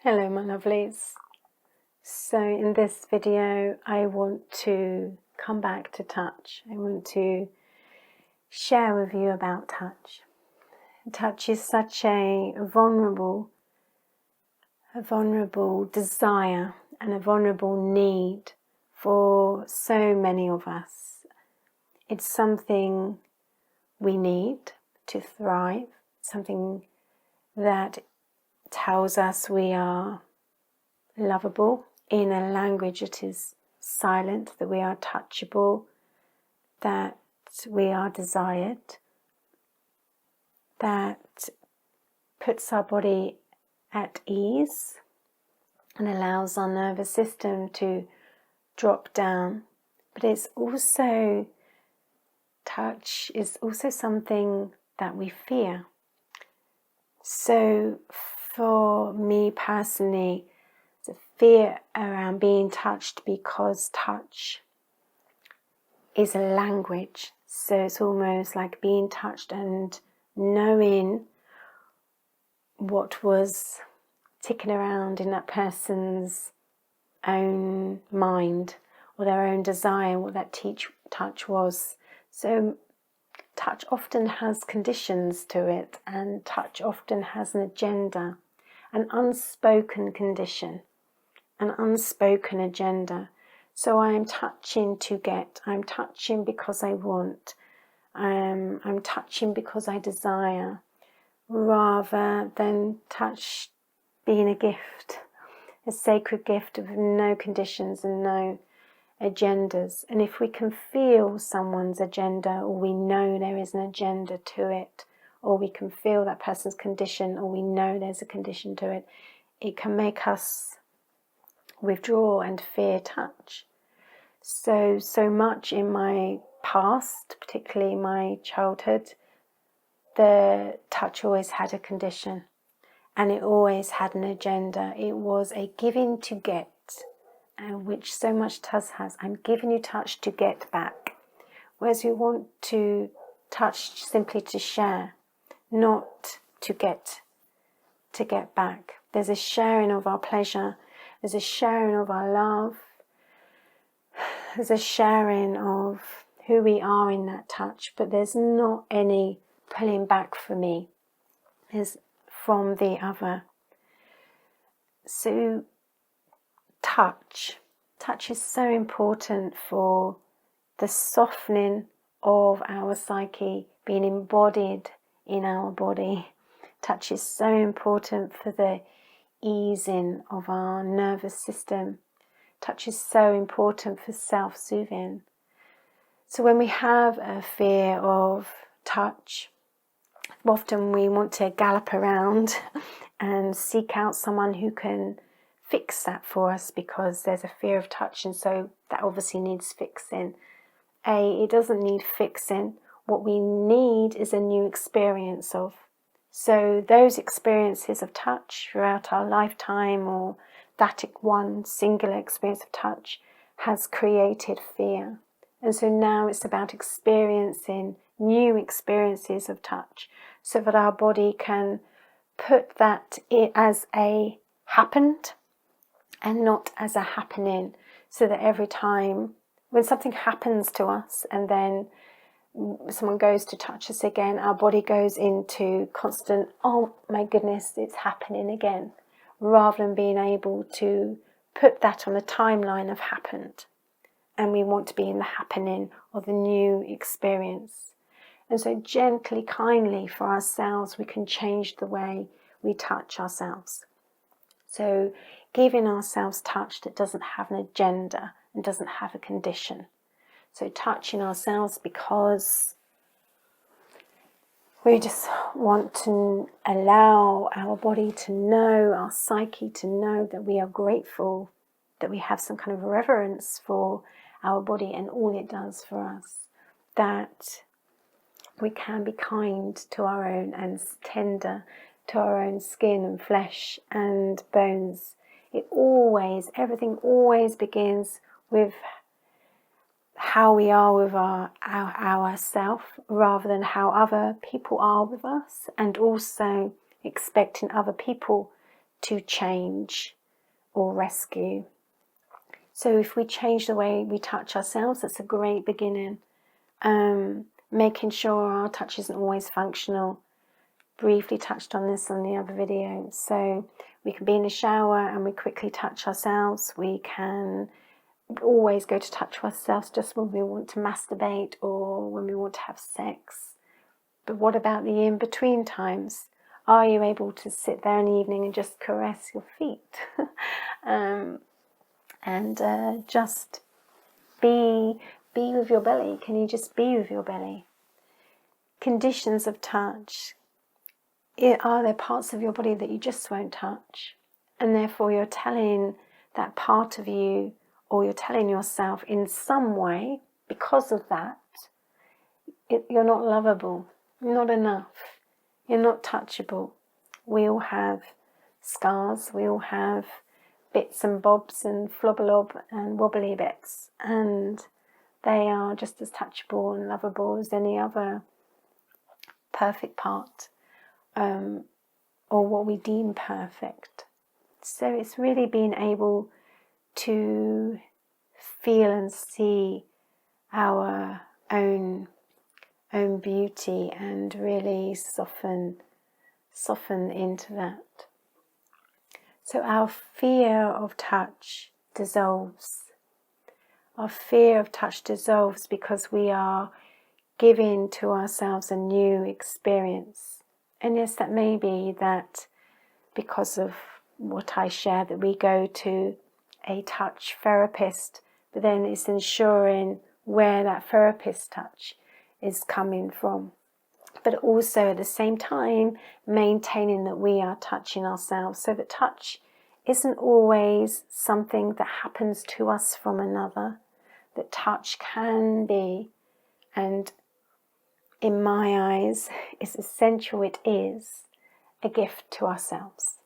Hello my lovelies. So in this video I want to come back to touch. I want to share with you about touch. Touch is such a vulnerable desire and a vulnerable need for so many of us. It's something we need to thrive, something that tells us we are lovable in a language that is silent, that we are touchable, that we are desired, that puts our body at ease and allows our nervous system to drop down. But it's also, touch is also something that we fear. So for me personally, the fear around being touched, because touch is a language. So it's almost like being touched and knowing what was ticking around in that person's own mind or their own desire, what that touch was. So touch often has conditions to it, and touch often has an agenda, an unspoken condition, an unspoken agenda. So I am touching to get, I'm touching because I want, I'm touching because I desire, rather than touch being a gift, a sacred gift of no conditions and no agendas. And if we can feel someone's agenda, or we know there is an agenda to it, or we can feel that person's condition, or we know there's a condition to it, it can make us withdraw and fear touch. So much in my past, particularly my childhood, the touch always had a condition, and it always had an agenda. It was a giving to get, which so much touch has. I'm giving you touch to get back. Whereas we want to touch simply to share, not to get back. There's a sharing of our pleasure, there's a sharing of our love, there's a sharing of who we are in that touch, but there's not any pulling back for me. There's from the other. So touch is so important for the softening of our psyche, being embodied in our body. Touch is so important for the easing of our nervous system. Touch is so important for self-soothing. So when we have a fear of touch, often we want to gallop around and seek out someone who can fix that for us, because there's a fear of touch, and so that obviously needs fixing. It doesn't need fixing. What we need is a new experience of. So those experiences of touch throughout our lifetime, or that one singular experience of touch, has created fear. And so now it's about experiencing new experiences of touch, so that our body can put that as a happened and not as a happening. So that every time when something happens to us and then someone goes to touch us again, our body goes into constant, oh my goodness, it's happening again, rather than being able to put that on a timeline of happened. And we want to be in the happening of the new experience. And so gently, kindly for ourselves, we can change the way we touch ourselves. So giving ourselves touch that doesn't have an agenda and doesn't have a condition. So touching ourselves because we just want to allow our body to know, our psyche to know, that we are grateful, that we have some kind of reverence for our body and all it does for us, that we can be kind to our own and tender to our own skin and flesh and bones. Everything always begins with how we are with ourself, rather than how other people are with us, and also expecting other people to change or rescue. So if we change the way we touch ourselves, that's a great beginning. Making sure our touch isn't always functional. Briefly touched on this on the other video. So we can be in the shower and we quickly touch ourselves. We can always go to touch ourselves just when we want to masturbate or when we want to have sex. But what about the in-between times? Are you able to sit there in the evening and just caress your feet? and just be with your belly? Can you just be with your belly? Conditions of touch. Are there parts of your body that you just won't touch? And therefore you're telling that part of you, or you're telling yourself in some way, because of that, you're not lovable, you're not enough, you're not touchable. We all have scars, we all have bits and bobs and flobbelob and wobbly bits, and they are just as touchable and lovable as any other perfect part, or what we deem perfect. So it's really being able to feel and see our own beauty and really soften into that. So our fear of touch dissolves. Our fear of touch dissolves because we are giving to ourselves a new experience. And yes, that may be that because of what I share, that we go to a touch therapist, but then it's ensuring where that therapist touch is coming from. But also at the same time, maintaining that we are touching ourselves, so that touch isn't always something that happens to us from another. That touch can be, and in my eyes, it's essential, it is a gift to ourselves.